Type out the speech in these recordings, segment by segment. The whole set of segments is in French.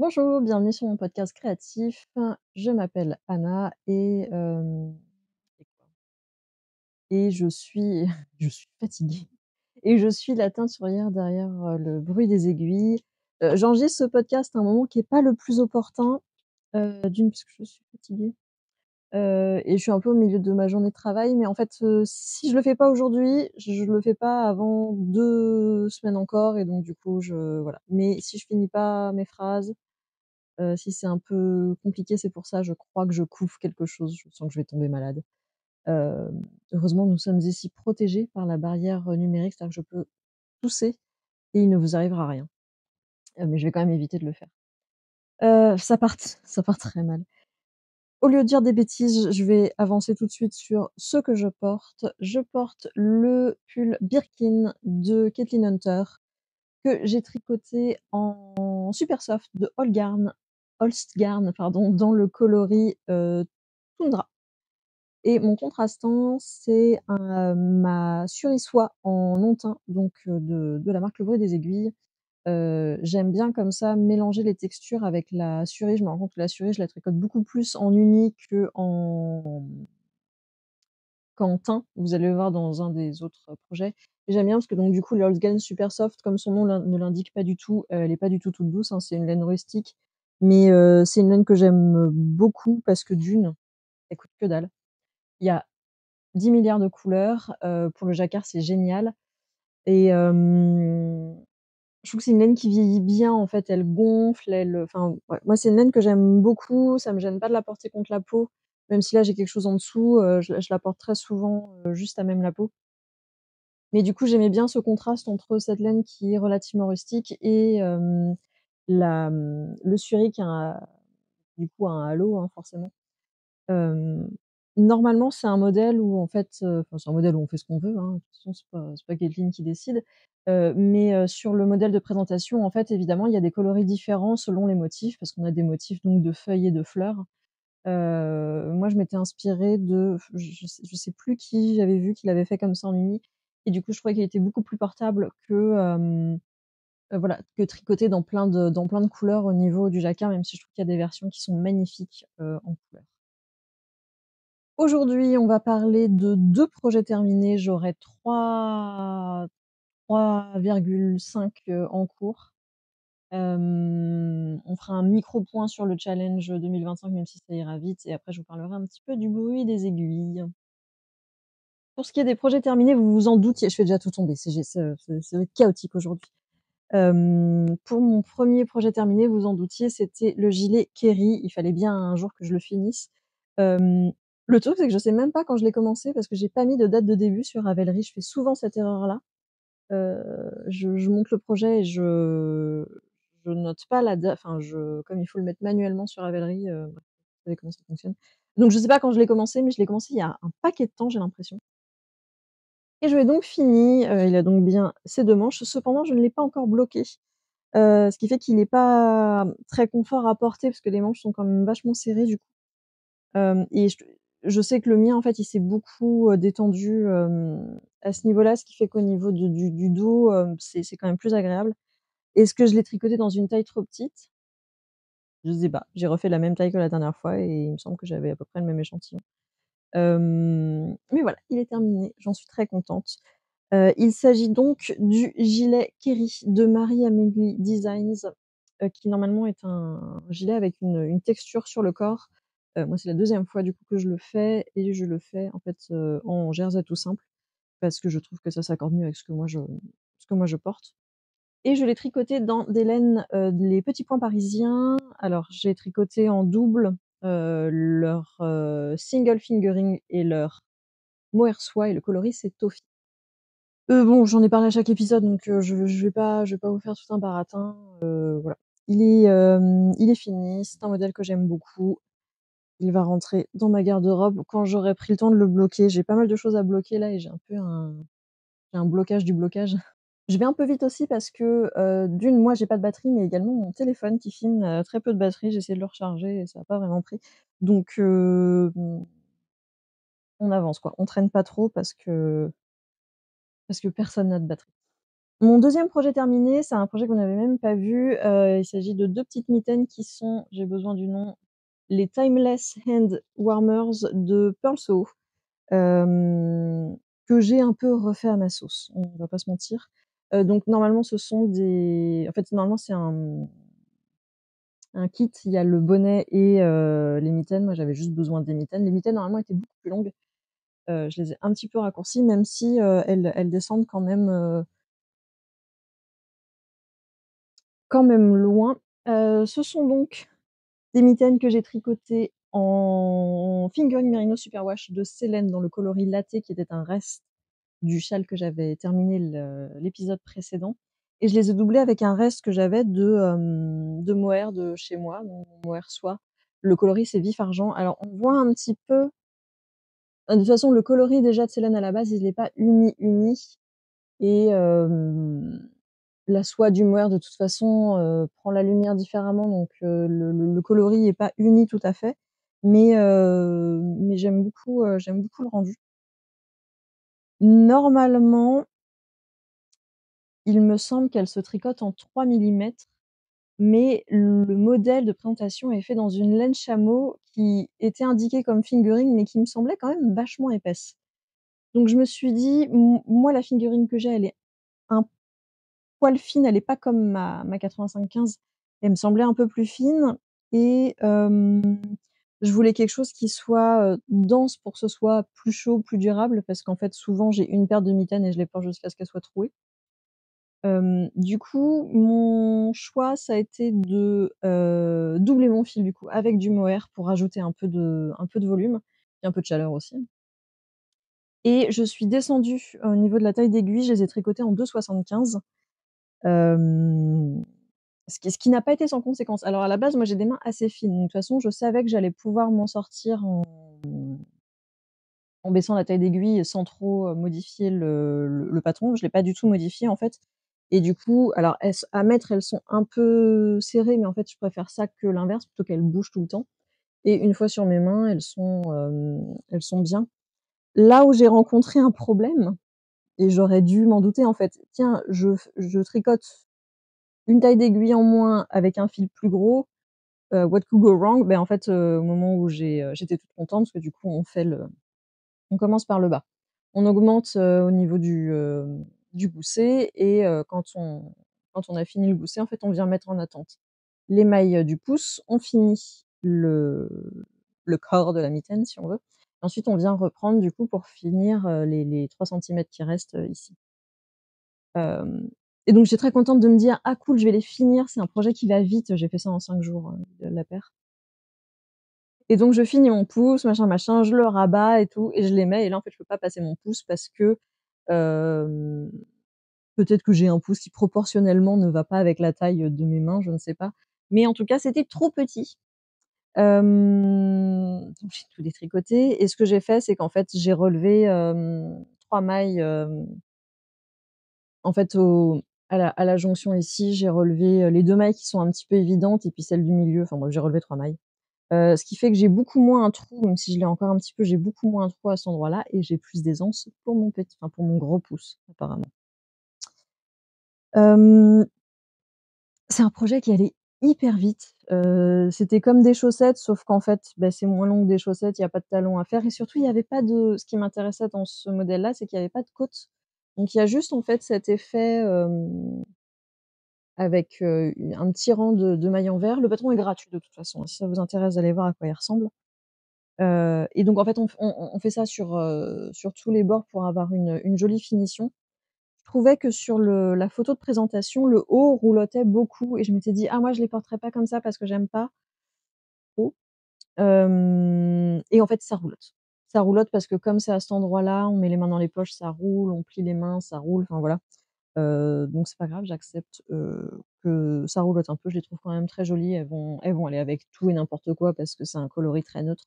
Bonjour, bienvenue sur mon podcast créatif. Je m'appelle Anna et je suis je suis fatiguée et je suis la teinturière derrière, le bruit des aiguilles. J'enregistre ce podcast à un moment qui est pas le plus opportun, d'une parce que je suis fatiguée, et je suis un peu au milieu de ma journée de travail, mais en fait, si je le fais pas aujourd'hui, je le fais pas avant 2 semaines encore et donc du coup voilà. Mais si je finis pas mes phrases, si c'est un peu compliqué, c'est pour ça, je crois que je couvre quelque chose, je sens que je vais tomber malade. Heureusement, nous sommes ici protégés par la barrière, numérique, c'est-à-dire que je peux tousser et il ne vous arrivera rien. Mais je vais quand même éviter de le faire. Ça part très mal. Au lieu de dire des bêtises, je vais avancer tout de suite sur ce que je porte. Je porte le pull Birkin de Caitlin Hunter que j'ai tricoté en super soft de Holstgarn, pardon, dans le coloris, toundra. Et mon contrastant, c'est ma Surissoie en non teint, donc de la marque Le Bruit des Aiguilles. J'aime bien comme ça mélanger les textures avec la Surie. Je me rends compte que la Surie, je la tricote beaucoup plus en uni qu'en teint. Vous allez le voir dans un des autres projets. Et j'aime bien parce que donc du coup, le Holzgan Super Soft, comme son nom ne l'indique pas du tout, elle est pas du tout toute douce, hein, c'est une laine rustique. Mais c'est une laine que j'aime beaucoup parce que d'une, elle coûte que dalle. Il y a 10 milliards de couleurs, pour le jacquard, c'est génial et je trouve que c'est une laine qui vieillit bien, en fait, elle gonfle, enfin, ouais, moi, c'est une laine que j'aime beaucoup, ça me gêne pas de la porter contre la peau, même si là, j'ai quelque chose en dessous, je la porte très souvent, juste à même la peau. Mais du coup, j'aimais bien ce contraste entre cette laine qui est relativement rustique et le suri qui a du coup, un halo, hein, forcément. Hem, Normalement, c'est un modèle où en fait, enfin, c'est un modèle où on fait ce qu'on veut, hein, de toute façon, c'est pas Caitlin qui décide. Mais sur le modèle de présentation, en fait, évidemment, il y a des coloris différents selon les motifs, parce qu'on a des motifs donc de feuilles et de fleurs. Moi, je m'étais inspirée de je sais plus qui j'avais vu qui l'avait fait comme ça en uni et du coup, je trouvais qu'il était beaucoup plus portable voilà, que tricoté dans plein de couleurs au niveau du jacquard, même si je trouve qu'il y a des versions qui sont magnifiques, en couleurs. Aujourd'hui, on va parler de 2 projets terminés. J'aurai 3,5 en cours. On fera un micro point sur le challenge 2025, même si ça ira vite et après je vous parlerai un petit peu du bruit des aiguilles. Pour ce qui est des projets terminés, vous vous en doutiez, je fais déjà tout tomber, c'est chaotique aujourd'hui. Pour mon premier projet terminé, vous vous en doutiez, c'était le gilet Kerry. Il fallait bien un jour que je le finisse. Hem, le truc, c'est que je sais même pas quand je l'ai commencé parce que j'ai pas mis de date de début sur Ravelry. Je fais souvent cette erreur-là. Je monte le projet et je note pas la date, enfin comme il faut le mettre manuellement sur Ravelry, bref, vous savez comment ça fonctionne. Donc je sais pas quand je l'ai commencé, mais je l'ai commencé il y a un paquet de temps, j'ai l'impression. Et je l'ai donc fini, il a donc bien ses 2 manches. Cependant, je ne l'ai pas encore bloqué. Ce qui fait qu'il est pas très confort à porter parce que les manches sont quand même vachement serrées du coup. Et je sais que le mien en fait, il s'est beaucoup, détendu, à ce niveau-là, ce qui fait qu'au niveau du dos, c'est quand même plus agréable. Est-ce que je l'ai tricoté dans une taille trop petite? Je sais pas. J'ai refait la même taille que la dernière fois et il me semble que j'avais à peu près le même échantillon. Mais voilà, il est terminé, j'en suis très contente. Il s'agit donc du gilet Kerry de Marie-Amélie Designs, qui normalement est un gilet avec une texture sur le corps. Moi, c'est la deuxième fois du coup que je le fais et je le fais en fait, en jersey tout simple parce que je trouve que ça s'accorde mieux avec ce que moi je porte et je l'ai tricoté dans des laines, les Petits Points parisiens. Alors j'ai tricoté en double, leur, single fingering et leur mohair soie et le coloris c'est Toffee. Bon, j'en ai parlé à chaque épisode, donc je vais pas vous faire tout un baratin, voilà. Il est fini, c'est un modèle que j'aime beaucoup. Il va rentrer dans ma garde-robe quand j'aurai pris le temps de le bloquer. J'ai pas mal de choses à bloquer là et j'ai un blocage du blocage. Je vais un peu vite aussi parce que, d'une, moi j'ai pas de batterie, mais également mon téléphone qui filme a très peu de batterie. J'ai essayé de le recharger et ça a pas vraiment pris. Donc, on avance quoi. On traîne pas trop parce que personne n'a de batterie. Mon deuxième projet terminé, c'est un projet qu'on n'avait même pas vu, il s'agit de 2 petites mitaines qui sont, j'ai besoin du nom, les Timeless Hand Warmers de Pearl Soho, hem, que j'ai un peu refait à ma sauce, on va pas se mentir. Donc normalement ce sont des en fait, normalement c'est un kit, il y a le bonnet et les mitaines. Moi j'avais juste besoin des mitaines. Les mitaines normalement étaient beaucoup plus longues, je les ai un petit peu raccourcies même si, elles descendent quand même loin. Ce sont donc des mitaines que j'ai tricotées en fingering merino superwash de Célène dans le coloris latte qui était un reste du châle que j'avais terminé l'épisode précédent et je les ai doublées avec un reste que j'avais de mohair de chez moi, mon mohair soie. Le coloris c'est vif argent. Alors on voit un petit peu de toute façon le coloris déjà de Célène à la base il est pas uni et la soie du mohair de toute façon, prend la lumière différemment donc le coloris est pas uni tout à fait, mais j'aime beaucoup le rendu. Normalement, il me semble qu'elle se tricote en 3 millimètres, mais le modèle de présentation est fait dans une laine chameau qui était indiquée comme fingering, mais qui me semblait quand même vachement épaisse. Donc je me suis dit: Moi la fingering que j'ai, elle est un poil fine, elle est pas comme ma 85-15, elle me semblait un peu plus fine et je voulais quelque chose qui soit, dense pour que ce soit plus chaud, plus durable parce qu'en fait souvent j'ai une paire de mitaines et je les porte jusqu'à ce qu'elles soient trouées. Du coup, mon choix ça a été de, doubler mon fil du coup avec du mohair pour rajouter un peu de volume et un peu de chaleur aussi et je suis descendue au niveau de la taille d'aiguille, je les ai tricotées en 2,75. Hem ce qui n'a pas été sans conséquence. Alors à la base, moi j'ai des mains assez fines, donc de toute façon je savais que j'allais pouvoir m'en sortir en baissant la taille d'aiguille sans trop, modifier le patron. Je l'ai pas du tout modifié en fait et du coup alors à mettre, elles sont un peu serrées, mais en fait je préfère ça que l'inverse, plutôt qu'elles bougent tout le temps et une fois sur mes mains, elles sont bien. Là où j'ai rencontré un problème et j'aurais dû m'en douter en fait, tiens, je tricote une taille d'aiguille en moins avec un fil plus gros. What could go wrong? En fait, au moment où j'étais toute contente parce que du coup on commence par le bas. On augmente, au niveau du gousset et quand on a fini le gousset, en fait, on vient mettre en attente les mailles, du pouce. On finit le corps de la mitaine, si on veut. Ensuite, on vient reprendre du coup pour finir, les 3 centimètres qui restent, ici. Hem et donc j'étais très contente de me dire: «Ah cool, je vais les finir». C'est un projet qui va vite, j'ai fait ça en 5 jours, la paire. Et donc je finis mon pouce, machin, machin, je le rabats et tout et je les mets et là, en fait, je peux pas passer mon pouce parce que, hem, peut-être que j'ai un pouce qui proportionnellement ne va pas avec la taille, de mes mains, je ne sais pas. Mais en tout cas, c'était trop petit. Donc j'ai tout détricoté et ce que j'ai fait, c'est qu'en fait, j'ai relevé, 3 mailles, en fait, à la jonction ici, j'ai relevé, les 2 mailles qui sont un petit peu évidentes et puis celle du milieu, enfin bref, j'ai relevé 3 mailles. Ce qui fait que j'ai beaucoup moins un trou, même si je l'ai encore un petit peu, j'ai beaucoup moins un trou à cet endroit-là et j'ai plus d'aisance pour pour mon gros pouce apparemment. Hem, c'est un projet qui allait hyper vite, c'était comme des chaussettes sauf qu'en fait, c'est moins long que des chaussettes, il y a pas de talons à faire et surtout il y avait pas de ce qui m'intéressait dans ce modèle-là, c'est qu'il y avait pas de côte. Donc il y a juste en fait cet effet, avec, un petit rang de mailles en vert. Le patron est gratuit de toute façon, hein, si ça vous intéresse d'aller voir à quoi il ressemble. Et donc en fait, on fait ça sur tous les bords pour avoir une jolie finition. Je trouvais que sur la photo de présentation, le haut roulotait beaucoup et je m'étais dit: «Ah moi je les porterai pas comme ça parce que j'aime pas trop». Et en fait ça roulotte. Ça roulotte parce que comme c'est à cet endroit-là, on met les mains dans les poches, ça roule, on plie les mains, ça roule, enfin voilà. Donc c'est pas grave, j'accepte, que ça roulotte un peu. Je les trouve quand même très jolies. Elles vont aller avec tout et n'importe quoi parce que c'est un coloris très neutre.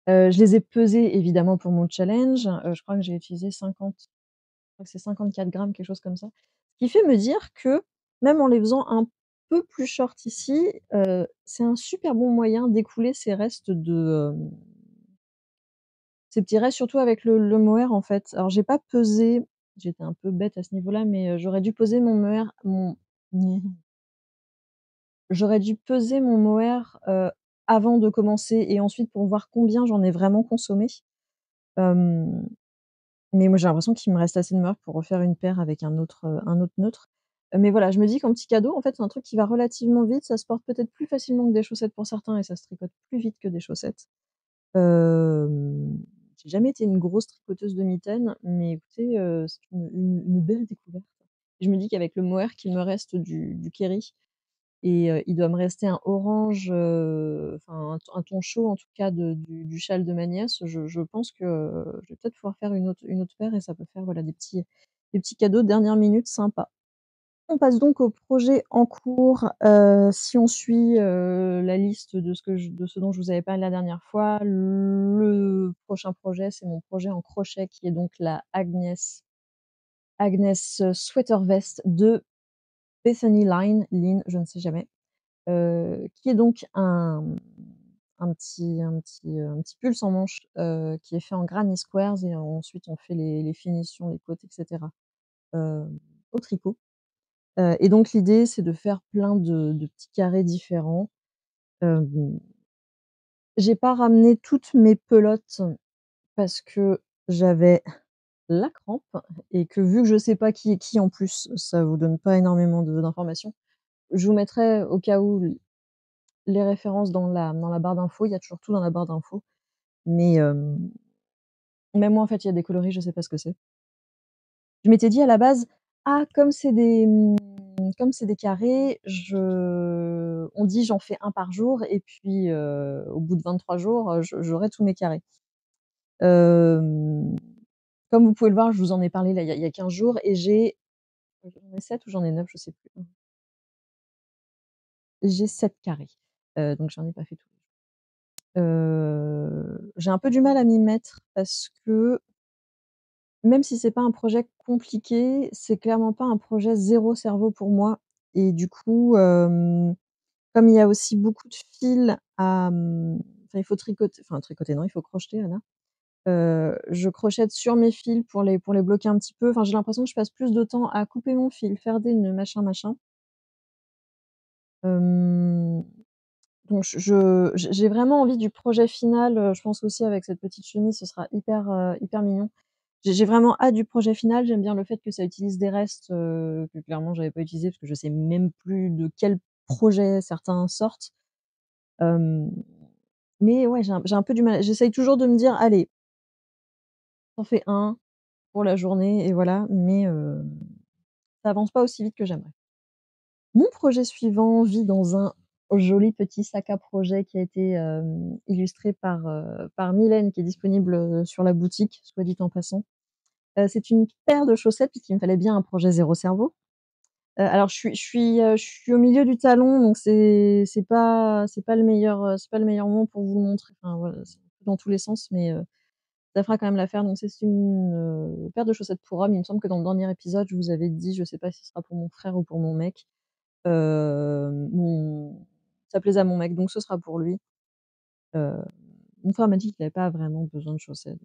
Je les ai pesées évidemment pour mon challenge, je crois que j'ai utilisé 50, je crois que c'est 54 grammes, quelque chose comme ça. Ce qui fait me dire que, même en les faisant un peu plus short ici, c'est un super bon moyen d'écouler ces restes ces petits restes surtout avec le mohair en fait. Alors j'ai pas pesé, j'étais un peu bête à ce niveau-là, mais j'aurais dû poser mon MER mon j'aurais dû peser mon MOER, avant de commencer et ensuite pour voir combien j'en ai vraiment consommé. Hem, mais moi, j'ai l'impression qu'il me reste assez de MER pour refaire une paire avec un autre neutre. Mais voilà, je me dis qu'en petit cadeau, en fait, c'est un truc qui va relativement vite. Ça se porte peut-être plus facilement que des chaussettes pour certains et ça se tricote plus vite que des chaussettes. Hem, j'ai jamais été une grosse tricoteuse de mitaines, mais écoutez, c'est une belle découverte. Je me dis qu'avec le mohair qu'il me reste du Kerry et il doit me rester un orange, enfin un ton chaud en tout cas du châle de ma nièce, je pense que, je vais peut-être pouvoir faire une autre paire et ça peut faire voilà des petits cadeaux de dernière minute sympas. On passe donc au projet en cours. Si on suit, la liste de ce dont je vous avais parlé la dernière fois, le prochain projet, c'est mon projet en crochet qui est donc la Agnes, Sweater Vest de Bethany Line, je ne sais jamais, qui est donc un petit pull sans manches, qui est fait en granny squares et ensuite on fait les finitions, les côtes et cetera, au tricot. Et donc l'idée, c'est de faire plein de petits carrés différents. Hem, j'ai pas ramené toutes mes pelotes parce que j'avais la crampe et que vu que je sais pas qui est qui en plus, ça vous donne pas énormément de d'informations. Je vous mettrai au cas où les références dans la barre d'infos. Il y a toujours tout dans la barre d'infos. Mais même moi, en fait, il y a des coloris, je sais pas ce que c'est. Je m'étais dit à la base: «Ah, comme c'est des carrés, je on dit j'en fais un par jour et puis, au bout de 23 jours, j'aurai tous mes carrés». Hem, comme vous pouvez le voir, je vous en ai parlé là, il y a 15 jours et j'en ai 7 ou j'en ai 9, je sais plus. J'ai 7 carrés, donc j'en ai pas fait tous. J'ai un peu du mal à m'y mettre parce que même si c'est pas un projet compliqué, c'est clairement pas un projet zéro cerveau pour moi et du coup, comme il y a aussi beaucoup de fils à, enfin il faut tricoter non, il faut crocheter Anna. Je crochète sur mes fils pour les bloquer un petit peu. Enfin, j'ai l'impression que je passe plus de temps à couper mon fil, faire des nœuds, machin, machin. Hem, donc j'ai vraiment envie du projet final, je pense aussi avec cette petite chemise, ce sera hyper mignon. J'ai vraiment hâte du projet final. J'aime bien le fait que ça utilise des restes, que clairement j'avais pas utilisés parce que je sais même plus de quel projet certains sortent. Hem, mais ouais, j'ai un peu du mal. J'essaye toujours de me dire: «Allez, tu fais un pour la journée et voilà», mais ça avance pas aussi vite que j'aimerais. Mon projet suivant vit dans un joli petit sac à projet qui a été, illustré par Mylène qui est disponible, sur la boutique, soit dit en passant. C'est une paire de chaussettes puisqu'il me fallait bien un projet zéro cerveau. Alors je suis au milieu du talon donc c'est pas le meilleur moment pour vous le montrer. Enfin voilà, c'est un peu dans tous les sens mais ça fera quand même l'affaire. Donc c'est une, paire de chaussettes pour homme. Il me semble que dans le dernier épisode, je vous avais dit, je sais pas si ce sera pour mon frère ou pour mon mec, mon ça plaisait à mon mec donc ce sera pour lui. Heu, mon frère m'a dit qu'il avait pas vraiment besoin de chaussettes.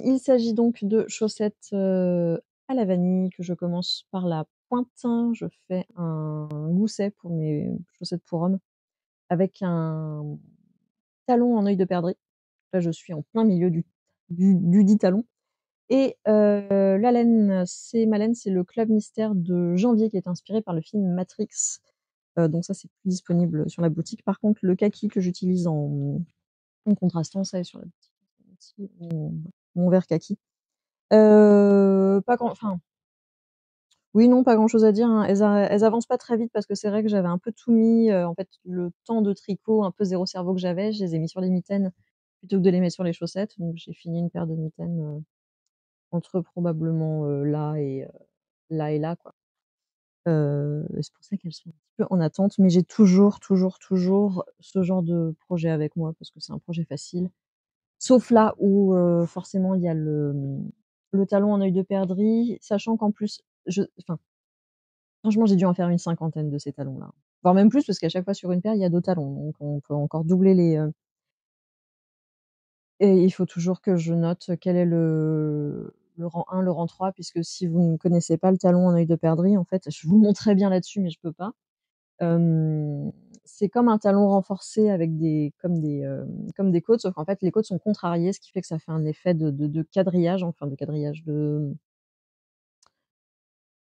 Il s'agit donc de chaussettes, à la vanille que je commence par la pointe. Je fais un gousset pour mes chaussettes pour hommes avec un talon en œil de perdrix. Là, je suis en plein milieu dudit talon et la laine, c'est ma laine, c'est le Club Mystère de janvier qui est inspiré par le film Matrix. Donc ça, c'est plus disponible sur la boutique. Par contre, le kaki que j'utilise en contrastant, ça est sur la boutique. Mon vert kaki. Pas grand enfin, oui, non, pas grand-chose à dire, hein. Elles avancent pas très vite parce que c'est vrai que j'avais un peu tout mis, en fait, le temps de tricot un peu zéro cerveau que j'avais, je les ai mis sur les mitaines plutôt que de les mettre sur les chaussettes. Donc j'ai fini une paire de mitaines, entre probablement, là et là, quoi. Et c'est pour ça qu'elles sont un petit peu en attente, mais j'ai toujours ce genre de projet avec moi parce que c'est un projet facile. Sauf là où, forcément il y a le talon en œil de perdrix, sachant qu'en plus enfin, franchement, j'ai dû en faire une cinquantaine de ces talons-là. Voire même plus parce qu'à chaque fois sur une paire, il y a 2 talons, donc on peut encore doubler les, et il faut toujours que je note quel est le rang 1, le rang 3, puisque si vous ne connaissez pas le talon en œil de perdrix, en fait, je vous le montrais bien là-dessus, mais je peux pas. Hem, c'est comme un talon renforcé avec comme des côtes, sauf qu'en fait, les côtes sont contrariées, ce qui fait que ça fait un effet de quadrillage, enfin de quadrillage, d'œil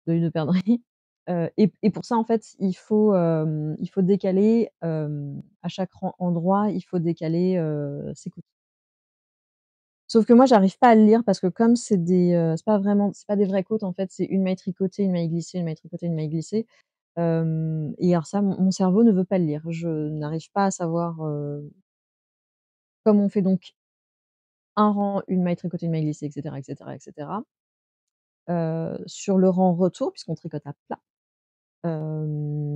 de perdrix. Et pour ça, en fait, il faut décaler, à chaque endroit, il faut décaler, ses côtes. Sauf que moi, j'arrive pas à le lire parce que comme c'est pas des vraies côtes, en fait, c'est une maille tricotée, une maille glissée, une maille tricotée, une maille glissée. Et alors ça, mon cerveau ne veut pas le lire. Je n'arrive pas à savoir, comme on fait donc un rang, une maille tricotée, une maille glissée, et cetera, et cetera, et cetera. Sur le rang retour, puisqu'on tricote à plat,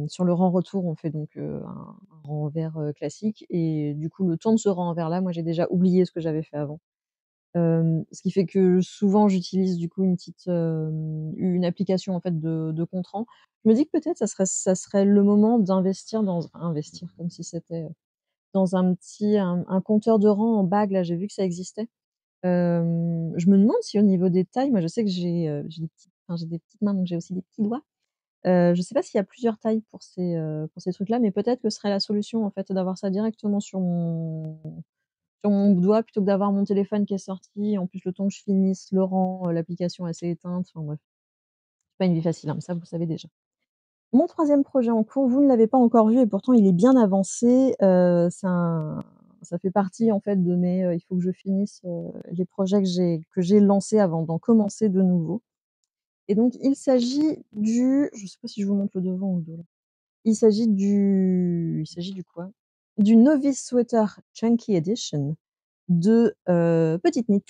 sur le rang retour, on fait donc, un rang envers, classique, et du coup, le temps de ce rang envers là, moi, j'ai déjà oublié ce que j'avais fait avant. Ce qui fait que souvent j'utilise du coup une application en fait de compte-rang. Je me dis que peut-être ça serait le moment d'investir investir comme si c'était, dans un compteur de rang en bague là, j'ai vu que ça existait. Je me demande si au niveau des tailles, moi je sais que j'ai des petites mains, donc j'ai aussi des petits doigts. Je sais pas s'il y a plusieurs tailles pour ces trucs-là, mais peut-être que ce serait la solution en fait d'avoir ça directement sur mon doigt plutôt que d'avoir mon téléphone qui est sorti. En plus, le temps que je finisse le rang, l'application elle s'est éteinte. Enfin bref, c'est pas une vie facile, hein, mais ça vous le savez déjà. Mon troisième projet en cours, vous ne l'avez pas encore vu et pourtant il est bien avancé. Ça fait partie en fait de mes, il faut que je finisse, les projets que j'ai lancés avant d'en commencer de nouveaux. Et donc je sais pas si je vous montre le devant ou le dos là. Il s'agit du quoi? Du Novice Sweater Chunky Edition de, Petite Knit,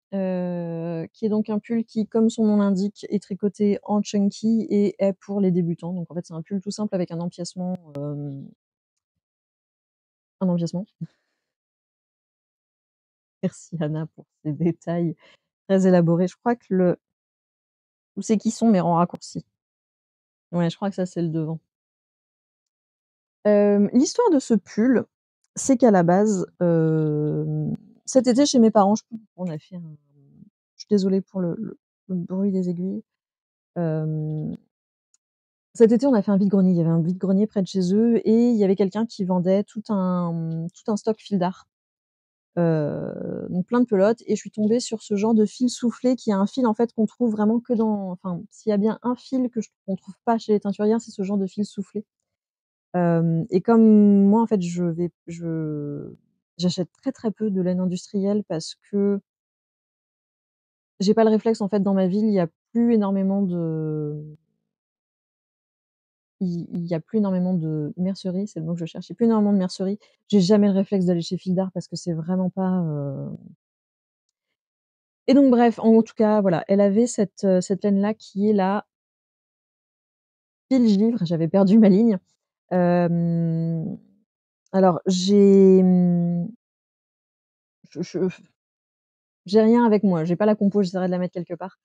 qui est donc un pull qui, comme son nom l'indique, est tricoté en chunky et est pour les débutants. Donc en fait, c'est un pull tout simple avec un empiècement. Merci Anna pour ces détails très élaborés. Je crois que le où c'est qu'ils sont mes rangs raccourcis? Ouais, je crois que ça, c'est le devant. L'histoire de ce pull, c'est qu'à la base, cet été chez mes parents, on a fait un je suis désolée pour le bruit des aiguilles. Hem, Cet été, on a fait un vide-grenier. Il y avait un vide-grenier près de chez eux et il y avait quelqu'un qui vendait tout un stock fil d'art. Donc plein de pelotes, et je suis tombée sur ce genre de fil soufflé qui est un fil en fait qu'on trouve vraiment que s'il y a bien un fil qu'on trouve pas chez les teinturières, c'est ce genre de fil soufflé. Et comme moi en fait j'achète très, très peu de laine industrielle parce que j'ai pas le réflexe en fait dans ma ville, il y a plus énormément de il y a plus énormément de merceries, c'est le mot que je cherche. Il y a plus énormément de merceries. J'ai jamais le réflexe d'aller chez Fildar parce que c'est vraiment pas, et donc bref, en tout cas, voilà, elle avait cette laine-là qui est la fil givre, j'avais perdu ma ligne. Hem, alors je j'ai rien avec moi, j'ai pas la compo, j'essaierai de la mettre quelque part.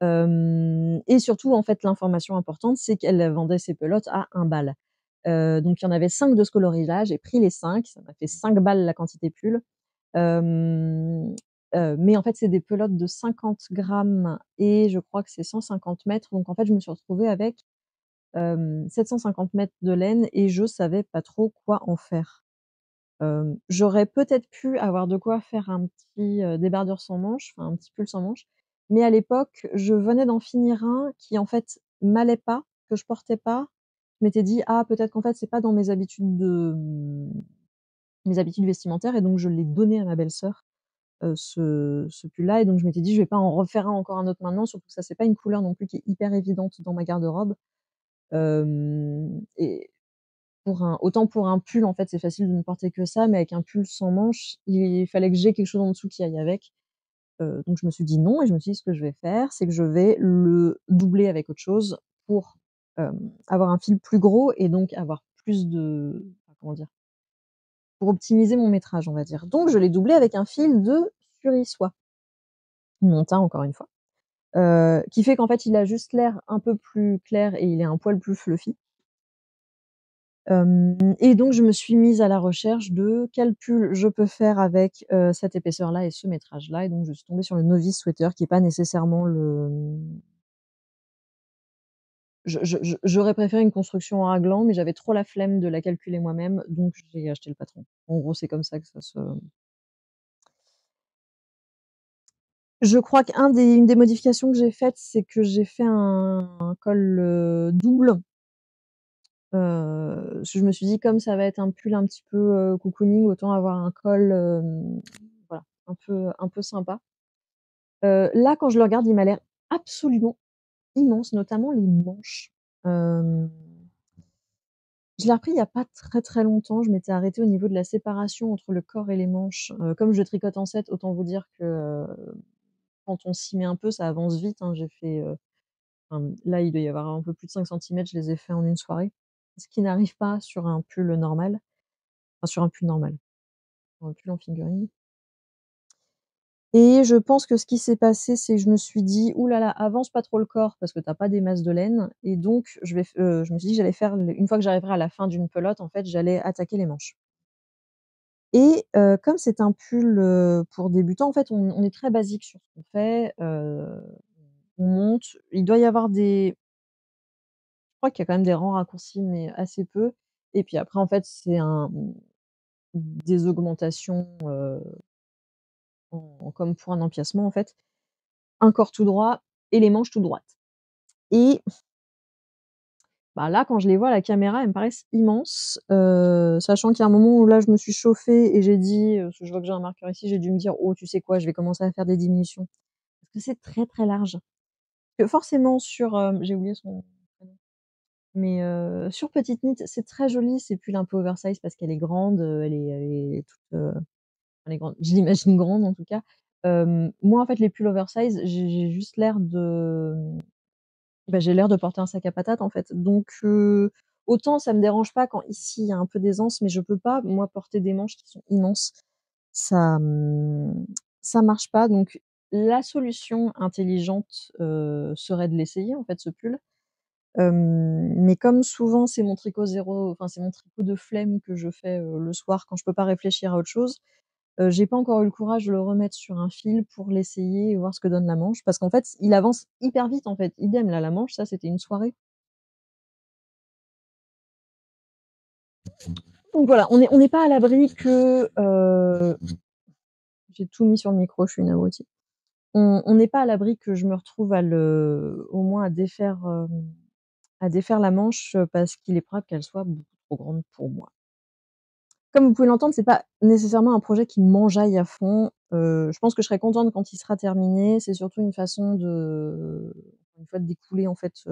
Et surtout, en fait, l'information importante, c'est qu'elle vendait ses pelotes à 1 balle. Donc il y en avait 5 de ce coloris-là, j'ai pris les 5, ça m'a fait 5 balles la quantité pull. Hem, mais en fait, c'est des pelotes de 50 grammes et je crois que c'est 150 mètres. Donc en fait, je me suis retrouvée avec, 750 mètres de laine et je savais pas trop quoi en faire. J'aurais peut-être pu avoir de quoi faire un petit, débardeur sans manches, enfin un petit pull sans manches, mais à l'époque, je venais d'en finir un qui en fait m'allait pas, que je portais pas. Je m'étais dit: «Ah peut-être qu'en fait c'est pas dans mes habitudes vestimentaires», et donc je l'ai donné à ma belle-sœur, ce pull-là, et donc je m'étais dit: «Je vais pas en refaire encore un autre maintenant», surtout que ça c'est pas une couleur non plus qui est hyper évidente dans ma garde-robe. Et pour un pull, en fait, c'est facile de ne porter que ça, mais avec un pull sans manches, il fallait que j'aie quelque chose en dessous qui aille avec. Donc je me suis dit: «Non», et je me suis dit: «Ce que je vais faire, c'est que je vais le doubler avec autre chose pour, avoir un fil plus gros et donc avoir plus de», enfin, comment dire? Pour optimiser mon métrage, on va dire. Donc je l'ai doublé avec un fil de Suri-Soie, montin encore une fois, qui fait qu'en fait, il a juste l'air un peu plus clair et il est un poil plus fluffy. Et donc je me suis mise à la recherche de quel pull je peux faire avec, cette épaisseur-là et ce métrage-là et donc je suis tombée sur le novice sweater qui est pas nécessairement j'aurais préféré une construction en raglan, mais j'avais trop la flemme de la calculer moi-même, donc j'ai acheté le patron. En gros, c'est comme ça que ça se je crois une des modifications que j'ai faites, c'est que j'ai fait un col, double, parce que je me suis dit: «Comme ça va être un pull un petit peu, cocooning, autant avoir un col, voilà, un peu sympa». Là, quand je le regarde, il m'a l'air absolument immense, notamment les manches. Hem, je l'ai repris il y a pas très, très longtemps. Je m'étais arrêtée au niveau de la séparation entre le corps et les manches. Comme je tricote en 7, autant vous dire que, quand on s'y met un peu, ça avance vite, hein. J'ai fait, enfin, là, il doit y avoir un peu plus de 5 centimètres, je les ai faits en une soirée. Ce qui n'arrive pas sur un pull normal, enfin sur un pull normal, sur un pull en figurine. Et je pense que ce qui s'est passé, c'est que je me suis dit: «Ouh là là, avance pas trop le corps parce que tu as pas des masses de laine» et donc je me suis dit que j'allais faire une fois que j'arriverai à la fin d'une pelote, en fait, j'allais attaquer les manches. Et comme c'est un pull, pour débutants, en fait, on est très basique sur ce qu'on fait, on monte. Il doit y avoir des Je crois qu'il y a quand même des rangs raccourcis, mais assez peu et puis après, en fait, c'est des augmentations, comme pour un empiècement, en fait. Un corps tout droit et les manches tout droites et bah, là, quand je les vois à la caméra, elles me paraissent immenses, sachant qu'il y a un moment où là, je me suis chauffée et j'ai dit, parce que je vois que j'ai un marqueur ici, j'ai dû me dire: «Oh, tu sais quoi? Je vais commencer à faire des diminutions». Parce que c'est très, très large. Que forcément sur, j'ai oublié son prénom, mais sur Petite Knit, c'est très joli, ces pulls un peu oversize parce qu'elle est grande, elle est toute, elle est grande. Je l'imagine grande en tout cas. Moi, en fait, les pulls oversize, j'ai juste l'air de, bah, j'ai l'air de porter un sac à patates, en fait. Donc autant ça me dérange pas quand ici il y a un peu d'aisance, mais je peux pas, moi, porter des manches qui sont immenses. Ça, ça marche pas. Donc la solution intelligente, serait de l'essayer, en fait, ce pull. Mais comme souvent c'est mon tricot zéro, enfin c'est mon tricot de flemme que je fais, le soir quand je peux pas réfléchir à autre chose, j'ai pas encore eu le courage de le remettre sur un fil pour l'essayer et voir ce que donne la manche. Parce qu'en fait, il avance hyper vite, en fait. Idem, là, la manche, ça, c'était une soirée. Donc voilà, on n'est pas à l'abri que, j'ai tout mis sur le micro, je suis une abrutie. On n'est pas à l'abri que je me retrouve au moins à défaire la manche, parce qu'il est probable qu'elle soit beaucoup trop grande pour moi. Comme vous pouvez l'entendre, c'est pas nécessairement un projet qui m'enjaille à fond. Je pense que je serai contente quand il sera terminé. C'est surtout une façon une fois de découler, en fait,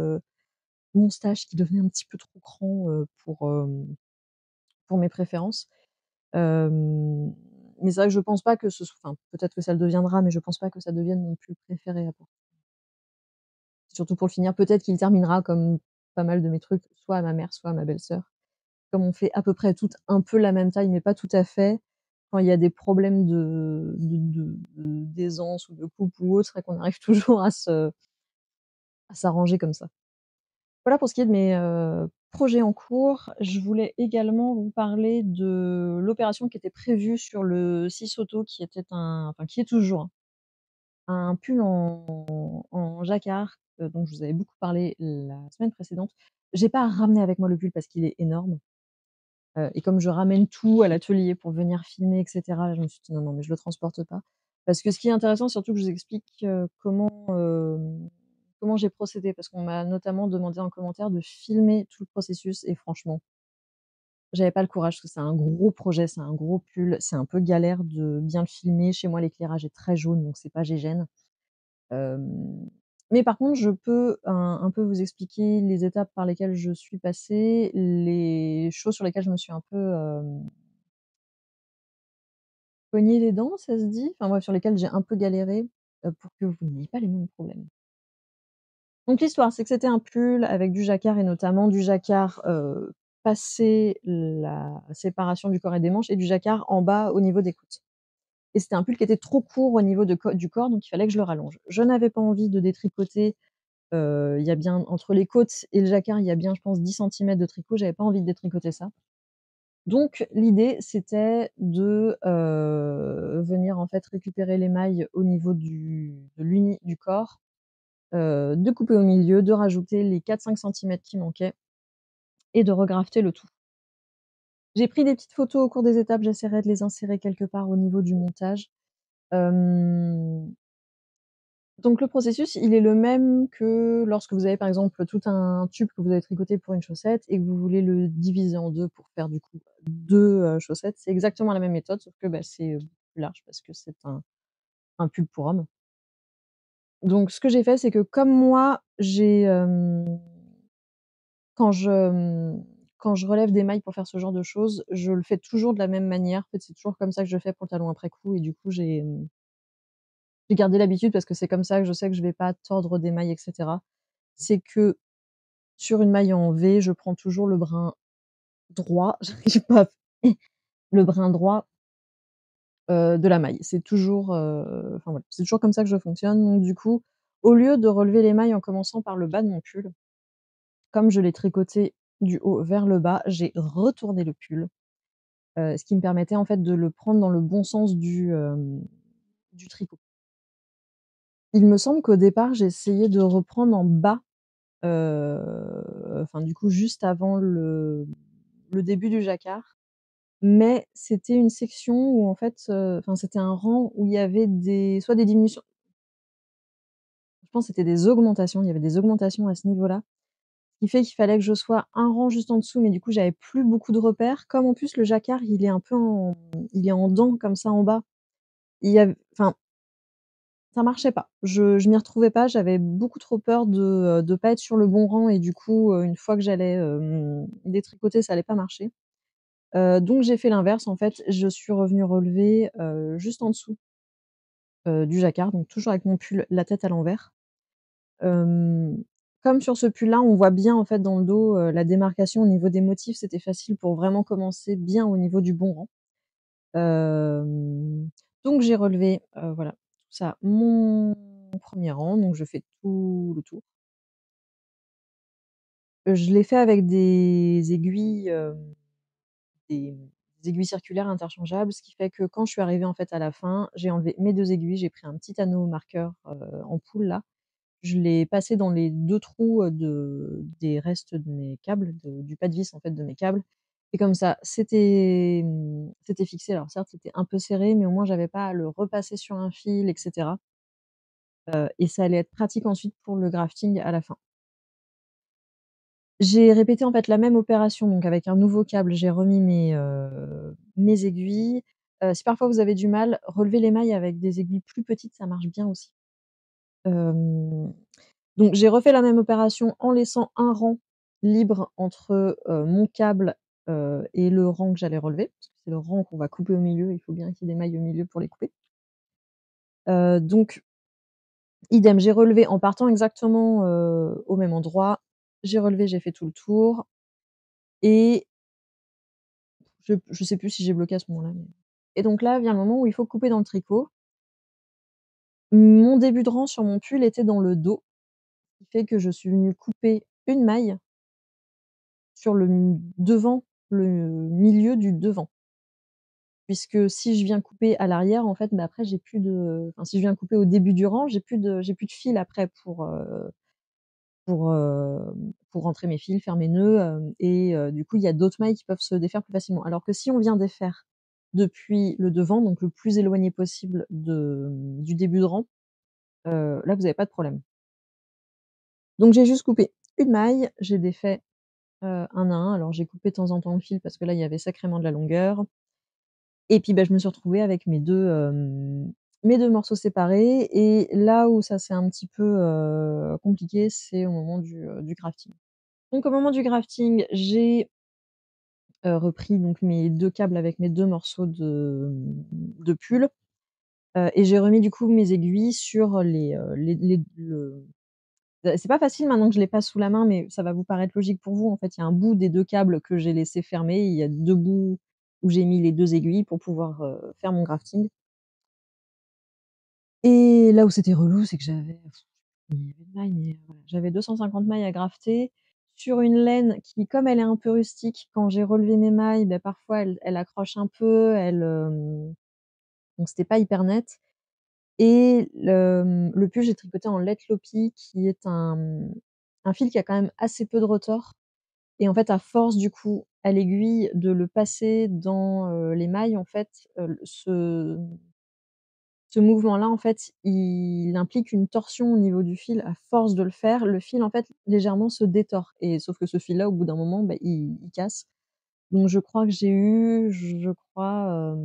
mon stage qui devenait un petit peu trop grand, pour mes préférences. Mais c'est vrai que je pense pas que enfin, peut-être que ça le deviendra, mais je pense pas que ça devienne mon pull préféré à porter. Surtout pour le finir, peut-être qu'il terminera comme pas mal de mes trucs, soit à ma mère, soit à ma belle-sœur. Comme on fait à peu près toutes un peu la même taille, mais pas tout à fait, quand il y a des problèmes d'aisance ou de coupe ou autre, c'est vrai qu'on arrive toujours à s'arranger comme ça. Voilà pour ce qui est de mes, projets en cours. Je voulais également vous parler de l'opération qui était prévue sur le Sissoto qui était enfin qui est toujours, un pull en jacquard, dont je vous avais beaucoup parlé la semaine précédente. J'ai pas ramené avec moi le pull parce qu'il est énorme. Et comme je ramène tout à l'atelier pour venir filmer et cetera, je me suis dit: «Non, non, mais je le transporte pas». Parce que ce qui est intéressant, surtout que je vous explique, comment j'ai procédé. Parce qu'on m'a notamment demandé en commentaire de filmer tout le processus et franchement, j'avais pas le courage parce que c'est un gros projet, c'est un gros pull, c'est un peu galère de bien le filmer. Chez moi, l'éclairage est très jaune, donc c'est pas gégène. Hem, mais par contre, je peux un peu vous expliquer les étapes par lesquelles je suis passée, les choses sur lesquelles je me suis un peu, cogné les dents, ça se dit? Enfin bref, sur lesquelles j'ai un peu galéré, pour que vous n'ayez pas les mêmes problèmes. Donc l'histoire, c'est que c'était un pull avec du jacquard et notamment du jacquard, passé la séparation du corps et des manches et du jacquard en bas au niveau des côtes. Et c'était un pull qui était trop court au niveau du corps, donc il fallait que je le rallonge. Je n'avais pas envie de détricoter il y a bien entre les côtes et le jacquard, il y a bien, je pense, 10 centimètres de tricot. J'avais pas envie de détricoter ça. Donc l'idée, c'était de, venir, en fait, récupérer les mailles au niveau du corps, de couper au milieu, de rajouter les 4-5 centimètres qui manquaient et de regrafter le tout. J'ai pris des petites photos au cours des étapes, j'essaierai de les insérer quelque part au niveau du montage. Hem, donc le processus, il est le même que lorsque vous avez, par exemple, tout un tube que vous avez tricoté pour une chaussette et que vous voulez le diviser en 2 pour faire, du coup, 2 chaussettes. C'est exactement la même méthode, sauf que, bah, c'est, plus large parce que c'est un pull pour homme. Donc ce que j'ai fait, c'est que comme moi, quand je, quand je relève des mailles pour faire ce genre de choses, je le fais toujours de la même manière. En fait, c'est toujours comme ça que je fais pour le talon après cou et du coup, j'ai gardé l'habitude parce que c'est comme ça que je sais que je vais pas tordre des mailles et cetera. C'est que sur une maille en V, je prends toujours le brin droit, j'arrive pas le brin droit, de la maille. C'est toujours, enfin voilà, c'est toujours comme ça que je fonctionne. Donc du coup, au lieu de relever les mailles en commençant par le bas de mon pull, comme je l'ai tricoté du haut vers le bas, j'ai retourné le pull, ce qui me permettait en fait de le prendre dans le bon sens du tricot. Il me semble qu'au départ, j'ai essayé de reprendre en bas, enfin du coup juste avant le début du jacquard, mais c'était une section où en fait, enfin c'était un rang où il y avait soit des diminutions, je pense que c'était des augmentations, il y avait des augmentations à ce niveau-là, ce qui fait qu'il fallait que je sois un rang juste en dessous, mais du coup j'avais plus beaucoup de repères. Comme en plus le jacquard, il est en dents comme ça en bas, il y av enfin ça marchait pas. Je m'y retrouvais pas, j'avais beaucoup trop peur de pas être sur le bon rang et du coup, une fois que j'allais, détricoter, ça allait pas marcher. Donc j'ai fait l'inverse en fait, je suis revenue relever, juste en dessous, du jacquard, donc toujours avec mon pull la tête à l'envers. Hem, Comme sur ce pull-là, on voit bien en fait dans le dos, la démarcation au niveau des motifs, c'était facile pour vraiment commencer bien au niveau du bon rang. Hem, donc j'ai relevé, voilà, tout ça, mon 1er rang, donc je fais tout le tour. Je l'ai fait avec des aiguilles, des des aiguilles circulaires interchangeables, ce qui fait que quand je suis arrivée, en fait, à la fin, j'ai enlevé mes 2 aiguilles, j'ai pris un petit anneau marqueur, en poule là, je l'ai passé dans les 2 trous, des restes de mes câbles, du pas de vis, en fait, de mes câbles et comme ça, c'était fixé. Alors certes, c'était un peu serré, mais au moins j'avais pas à le repasser sur un fil et cetera, et ça allait être pratique ensuite pour le grafting à la fin. J'ai répété en fait la même opération, donc avec un nouveau câble, j'ai remis mes aiguilles. Si parfois vous avez du mal, relever les mailles avec des aiguilles plus petites, ça marche bien aussi. Hem, donc j'ai refait la même opération en laissant un rang libre entre, mon câble, et le rang que j'allais relever, parce que c'est le rang qu'on va couper au milieu, il faut bien qu'il y ait des mailles au milieu pour les couper. Donc idem, j'ai relevé en partant exactement, au même endroit. J'ai relevé, j'ai fait tout le tour et je sais plus si j'ai bloqué à ce moment-là, mais et donc là, vient le moment où il faut couper dans le tricot. Mon début de rang sur mon pull était dans le dos, ce qui fait que je suis venue couper une maille sur le milieu du devant. Puisque si je viens couper à l'arrière, en fait, bah, après j'ai plus de enfin, si je viens couper au début du rang, j'ai plus de fil après pour rentrer mes fils, faire mes nœuds, et du coup, il y a d'autres mailles qui peuvent se défaire plus facilement. Alors que si on vient défaire depuis le devant, donc le plus éloigné possible du début de rang, là, vous avez pas de problème. Donc j'ai juste coupé une maille, j'ai défait, un à un. Alors j'ai coupé de temps en temps le fil parce que là, il y avait sacrément de la longueur et puis, bah, je me suis retrouvée avec mes deux morceaux séparés et là où ça s'est un petit peu, compliqué, c'est au moment du crafting. Donc au moment du grafting, j'ai, repris donc mes 2 câbles avec mes 2 morceaux de pull, et j'ai remis du coup mes aiguilles sur les le c'est pas facile maintenant que je les passe sous la main, mais ça va vous paraître logique pour vous. En fait, il y a un bout des 2 câbles que j'ai laissé fermer, il y a 2 bouts où j'ai mis les 2 aiguilles pour pouvoir, faire mon grafting et là où c'était relou, c'est que j'avais il y avait de mailles, mais voilà, j'avais 250 mailles à grafter sur une laine qui, comme elle est un peu rustique, quand j'ai relevé mes mailles, bah, parfois elle accroche un peu, donc c'était pas hyper net et le pull, j'ai tricoté en Let Lopi qui est un fil qui a quand même assez peu de retors et en fait, à force du coup, à l'aiguille, de le passer dans, les mailles, en fait, ce mouvement-là, en fait, il implique une torsion au niveau du fil. À force de le faire, le fil, en fait, légèrement se détord et sauf que ce fil-là, au bout d'un moment, bah, il casse. Donc je crois que j'ai eu, je crois,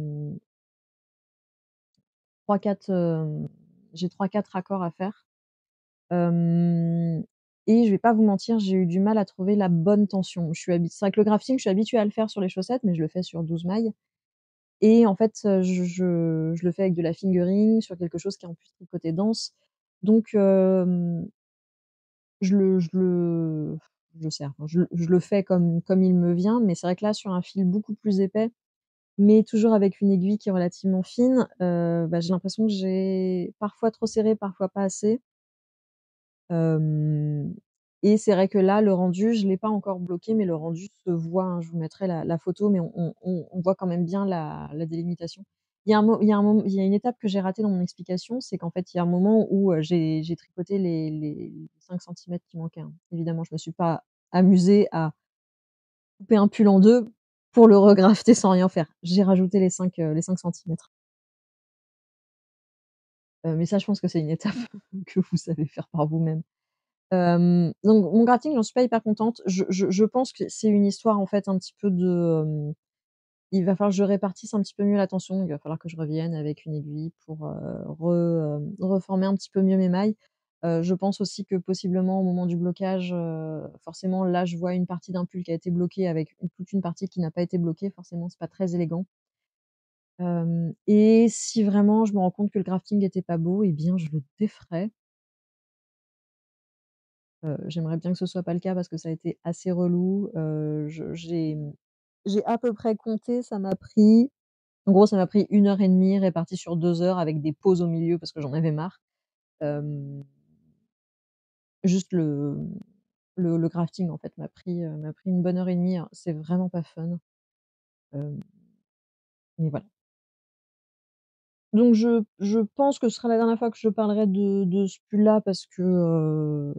3-4, j'ai 3-4 raccords à faire. Hem et je vais pas vous mentir, j'ai eu du mal à trouver la bonne tension. Je suis habit C'est vrai que le grafting, je suis habituée à le faire sur les chaussettes, mais je le fais sur 12 mailles et en fait, je le fais avec de la fingering sur quelque chose qui est en plus tricoté dense. Donc je le serre, enfin, je le fais comme il me vient, mais c'est vrai que là, sur un fil beaucoup plus épais, mais toujours avec une aiguille qui est relativement fine, bah, j'ai l'impression que j'ai parfois trop serré, parfois pas assez. Hem et c'est vrai que là, le rendu, je l'ai pas encore bloqué, mais le rendu se voit, hein. Je vous mettrai la photo, mais on voit quand même bien la délimitation. Il y a une étape que j'ai ratée dans mon explication, c'est qu'en fait, il y a un moment où, j'ai tricoté les 5 centimètres qui manquaient, hein. Évidemment, je me suis pas amusée à couper un pull en 2 pour le regrafter sans rien faire. J'ai rajouté les 5 centimètres. Mais ça, je pense que c'est une étape que vous savez faire par vous-même. Donc mon grafting, j'en suis pas hyper contente. Je pense que c'est une histoire, en fait, un petit peu il va falloir que je répartisse un petit peu mieux la tension. Il va falloir que je revienne avec une aiguille pour, reformer un petit peu mieux mes mailles. Je pense aussi que possiblement au moment du blocage, forcément là, je vois une partie d'un pull qui a été bloquée avec toute une partie qui n'a pas été bloquée. Forcément, c'est pas très élégant. Et si vraiment je me rends compte que le grafting était pas beau et bien je le déferai. J'aimerais bien que ce soit pas le cas parce que ça a été assez relou. J'ai à peu près compté, ça m'a pris en gros, ça m'a pris 1 heure et demie répartie sur 2 heures avec des pauses au milieu parce que j'en avais marre. Hem, Juste le crafting en fait m'a pris une bonne heure et demie, hein. C'est vraiment pas fun. Hem, mais voilà. Donc je pense que ce sera la dernière fois que je parlerai de ce pull-là parce qu'il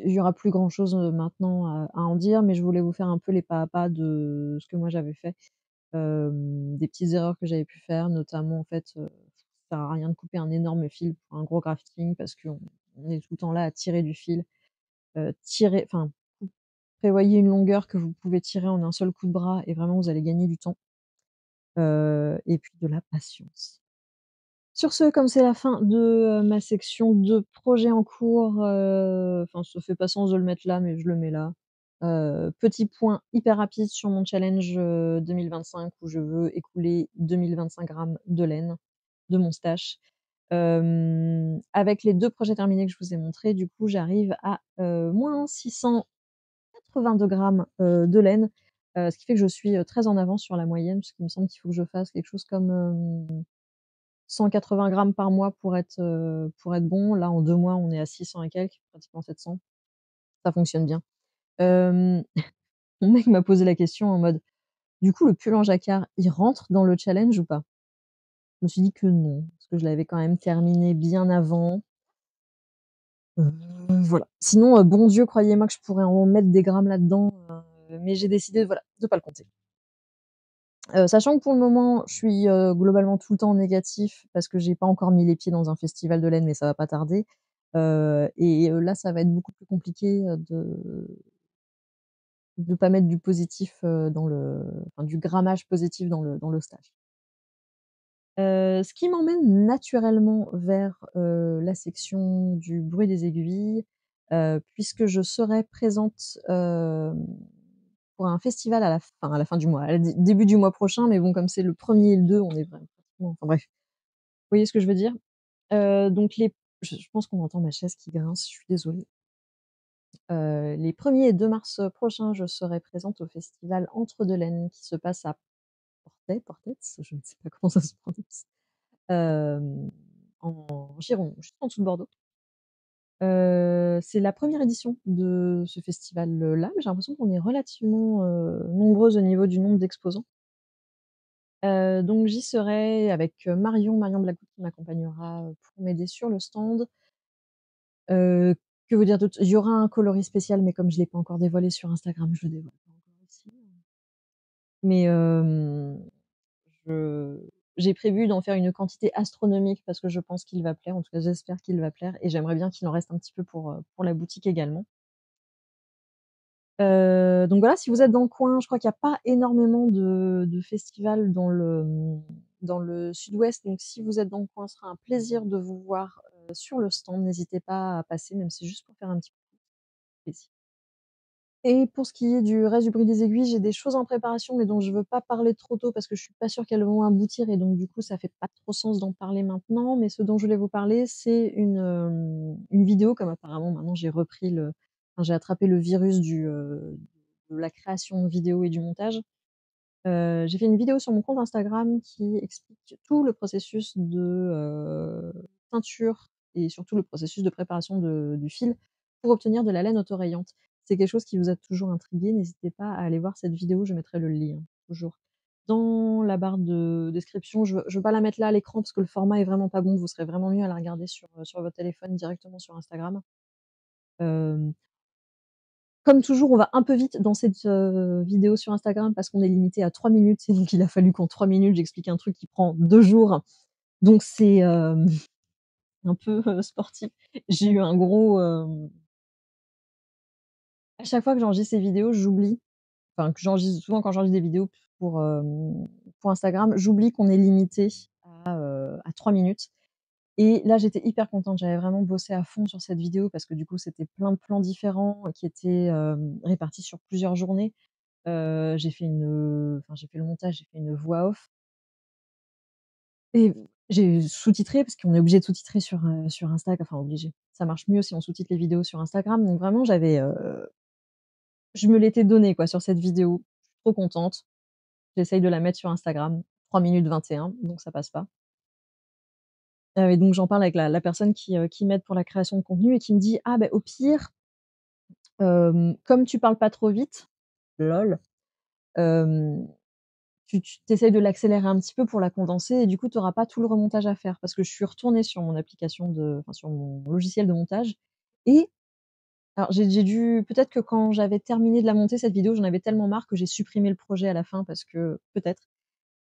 y aura plus grand chose, maintenant à en dire, mais je voulais vous faire un peu les pas à pas de ce que moi j'avais fait. Des petites erreurs que j'avais pu faire, notamment en fait, ça sert à rien de couper un énorme fil pour un gros crafting parce qu'on est tout le temps là à tirer du fil. Tirer enfin, prévoyez une longueur que vous pouvez tirer en un seul coup de bras et vraiment vous allez gagner du temps, et puis de la patience. Sur ce, comme c'est la fin de, ma section de projets en cours, enfin ça fait pas sens de le mettre là, mais je le mets là. Petit point hyper rapide sur mon challenge, 2025 où je veux écouler 2025 grammes de laine de mon stash. Avec les 2 projets terminés que je vous ai montrés, du coup, j'arrive à, moins 682 grammes, de laine, ce qui fait que je suis, très en avance sur la moyenne puisqu'il me semble qu'il faut que je fasse quelque chose comme, 180 grammes par mois pour être bon. Là, en 2 mois, on est à 600 et quelques, pratiquement 700. Ça fonctionne bien. Hem, Mon mec m'a posé la question en mode: «Du coup, le pull en jacquard, il rentre dans le challenge ou pas?» Je me suis dit que non, parce que je l'avais quand même terminé bien avant. Heu, voilà. Sinon, bon Dieu, croyez-moi que je pourrais en mettre des grammes là-dedans, mais j'ai décidé, voilà, de pas le compter. Sachant que pour le moment, je suis, globalement tout le temps en négatif parce que j'ai pas encore mis les pieds dans un festival de laine, mais ça va pas tarder. Là, ça va être beaucoup plus compliqué, de pas mettre du positif, du grammage positif dans le stage. Ce qui m'emmène naturellement vers, la section du bruit des aiguilles, puisque je serai présente, pour un festival à la fin du mois, à la début du mois prochain, mais bon, comme c'est le 1er et le 2, on est vraiment pratiquement enfin bref, vous voyez ce que je veux dire? Donc je pense qu'on entend ma chaise qui grince, je suis désolée. Les 1er et 2 mars, prochains, je serai présente au festival Entre 2 Laines qui se passe à Portet, je ne sais pas comment ça se prononce, hem, en Gironde, juste en dessous de Bordeaux. C'est la première édition de ce festival, là, mais j'ai l'impression qu'on est relativement, nombreuses au niveau du nombre d'exposants. Donc j'y serai avec, Marion Blagout qui m'accompagnera, pour m'aider sur le stand. Heu, que vous dire d'autre? Il y aura un coloris spécial, mais comme je l'ai pas encore dévoilé sur Instagram, je le dévoile pas encore ici. Mais, je j'ai prévu d'en faire une quantité astronomique parce que je pense qu'il va plaire, en tout cas j'espère qu'il va plaire et j'aimerais bien qu'il en reste un petit peu pour la boutique également. Donc voilà, si vous êtes dans le coin, je crois qu'il y a pas énormément de festivals dans le sud-ouest, donc si vous êtes dans le coin, ce sera un plaisir de vous voir, sur le stand. N'hésitez pas à passer, même si c'est juste pour faire un petit plaisir. Et pour ce qui est du reste du bruit des aiguilles, j'ai des choses en préparation, mais dont je veux pas parler trop tôt parce que je suis pas sûre qu'elles vont aboutir et donc du coup, ça fait pas trop sens d'en parler maintenant. Mais ce dont je voulais vous parler, c'est une vidéo comme apparemment maintenant j'ai attrapé le virus de la création de vidéos et du montage. J'ai fait une vidéo sur mon compte Instagram qui explique tout le processus teinture et surtout le processus de préparation du fil pour obtenir de la laine autorayante. C'est quelque chose qui vous a toujours intrigué, n'hésitez pas à aller voir cette vidéo, je mettrai le lien, toujours dans la barre de description. Je veux pas la mettre là à l'écran parce que le format est vraiment pas bon, vous serez vraiment mieux à la regarder sur votre téléphone directement sur Instagram. Hem Comme toujours, on va un peu vite dans cette, vidéo sur Instagram parce qu'on est limité à 3 minutes et donc il a fallu qu'en 3 minutes, j'explique un truc qui prend 2 jours. Donc c'est, un peu, sportif. J'ai eu un gros, à chaque fois que j'enregistre ces vidéos, j'oublie, enfin que j'enregistre souvent quand j'enregistre des vidéos pour Instagram, j'oublie qu'on est limité à 3 minutes et là, j'étais hyper contente. J'avais vraiment bossé à fond sur cette vidéo parce que du coup, c'était plein de plans différents qui étaient, répartis sur plusieurs journées. J'ai fait le montage, j'ai fait une voix off et j'ai sous-titré parce qu'on est obligé de sous-titrer sur enfin obligé. Ça marche mieux si on sous-titre les vidéos sur Instagram, donc vraiment je me l'étais donné quoi sur cette vidéo. Je suis trop contente. J'essaye de la mettre sur Instagram, 3 minutes 21, donc ça passe pas. Et donc j'en parle avec la personne qui m'aide pour la création de contenu et qui me dit: «Ah beh, au pire, comme tu parles pas trop vite, lol, hem, tu essayes de l'accélérer un petit peu pour la condenser et du coup, tu auras pas tout le remontage à faire. Parce que je suis retournée sur mon application sur mon logiciel de montage et alors j'ai dû peut-être que quand j'avais terminé de la monter cette vidéo, j'en avais tellement marre que j'ai supprimé le projet à la fin parce que peut-être.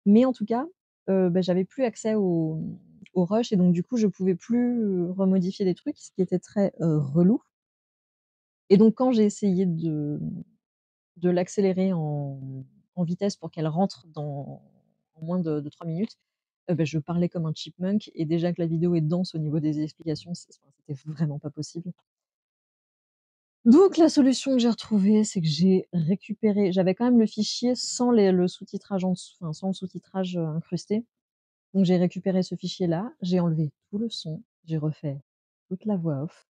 Mais en tout cas, j'avais plus accès au rush et donc du coup, je pouvais plus, remodifier des trucs, ce qui était très, relou et donc quand j'ai essayé de l'accélérer en vitesse pour qu'elle rentre en moins de 3 minutes, je parlais comme un chipmunk et déjà que la vidéo est dense au niveau des explications, c'était vraiment pas possible. Donc la solution que j'ai retrouvée, c'est que j'avais quand même le fichier sans le sous-titrage en dessous, enfin sans le sous-titrage, incrusté. Donc j'ai récupéré ce fichier-là, j'ai enlevé tout le son, j'ai refait toute la voix off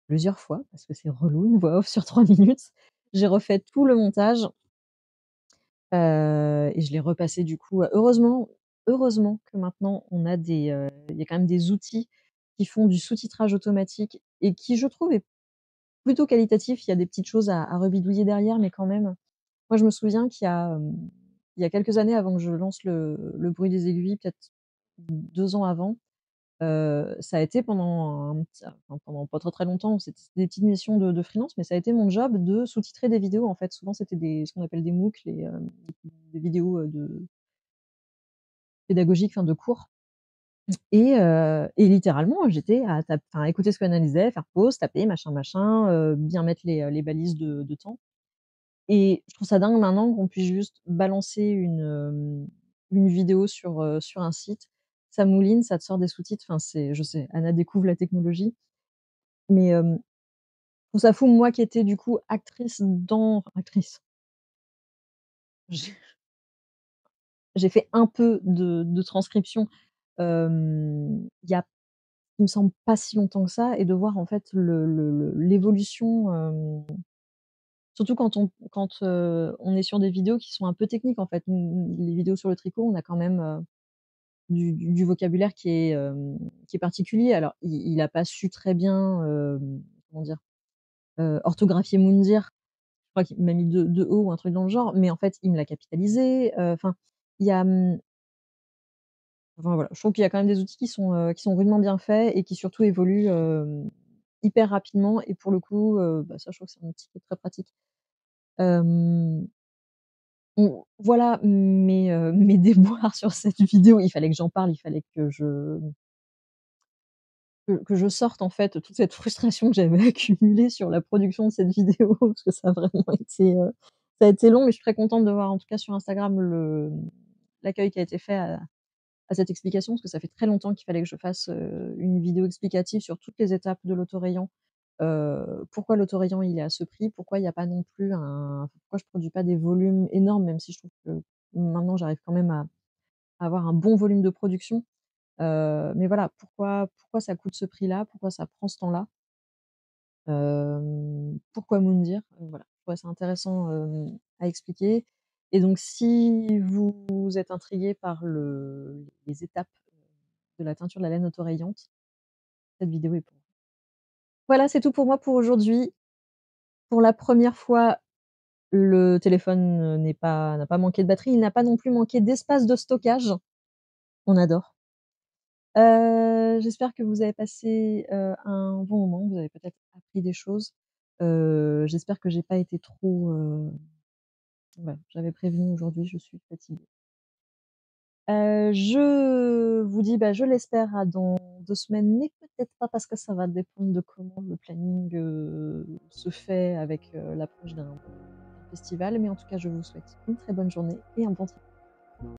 plusieurs fois parce que c'est relou une voix off sur 3 minutes. J'ai refait tout le montage. Et je l'ai repassé du coup, heureusement que maintenant on a il y a quand même des outils qui font du sous-titrage automatique et qui je trouve est plutôt qualitatif. Il y a des petites choses à rebidouiller derrière, mais quand même. Moi je me souviens il y a quelques années avant que je lance le bruit des aiguilles, peut-être 2 ans avant, ça a été pendant pas très, très longtemps, c'était des petites missions de freelance, mais ça a été mon job de sous-titrer des vidéos en fait. Souvent c'était ce qu'on appelle des MOOC, des vidéos, de pédagogiques, enfin de cours et littéralement j'étais à écouter ce qu'elle disait, faire pause, taper, machin, machin, bien mettre les balises de temps et je trouve ça dingue maintenant qu'on puisse juste balancer une vidéo sur un site. Ça mouline, ça te sort des sous-titres, enfin c'est je sais, Anna découvre la technologie, mais je trouve ça fou, moi qui étais du coup actrice, j'ai j'ai fait un peu de transcription, il y a il me semble pas si longtemps que ça et de voir en fait l'évolution, surtout quand on est sur des vidéos qui sont un peu techniques en fait. Les vidéos sur le tricot, on a quand même, du vocabulaire qui est particulier. Alors il a pas su très bien, comment dire? Orthographier Moundir. Je crois qu'il m'a mis 2 O ou un truc dans le genre, mais en fait, il me l'a capitalisé, enfin, il y a, enfin voilà, je trouve qu'il y a quand même des outils qui sont rudement bien faits et qui surtout évoluent, hyper rapidement et pour le coup, bah, ça je trouve que c'est un outil qui est très pratique. Hem, voilà mes déboires sur cette vidéo, il fallait que j'en parle, il fallait que je sorte en fait toute cette frustration que j'avais accumulée sur la production de cette vidéo parce que ça a vraiment été, ça a été long, mais je suis très contente de voir en tout cas sur Instagram l'accueil qui a été fait à cette explication, parce que ça fait très longtemps qu'il fallait que je fasse, une vidéo explicative sur toutes les étapes de l'autorayon. Pourquoi l'autorayon il est à ce prix? Pourquoi il y a pas non plus un pourquoi je produis pas des volumes énormes, même si je trouve que maintenant j'arrive quand même à avoir un bon volume de production. Mais voilà, pourquoi ça coûte ce prix-là? Pourquoi ça prend ce temps-là? Pourquoi Moundir? Voilà, je trouvais ça intéressant, à expliquer et donc si vous êtes intrigué par les étapes, de la teinture de la laine autorayante, cette vidéo est pour vous. Voilà, c'est tout pour moi pour aujourd'hui. Pour la première fois, le téléphone, n'a pas manqué de batterie, il n'a pas non plus manqué d'espace de stockage. On adore. J'espère que vous avez passé, un bon moment, que vous avez peut-être appris des choses. J'espère que j'ai pas été trop, voilà, j'avais prévenu aujourd'hui, je suis fatiguée. Je vous dis, bah, je l'espère à dans 2 semaines, mais peut-être pas parce que ça va dépendre de comment le planning, se fait avec, l'approche d'un festival. Mais en tout cas, je vous souhaite une très bonne journée et un bon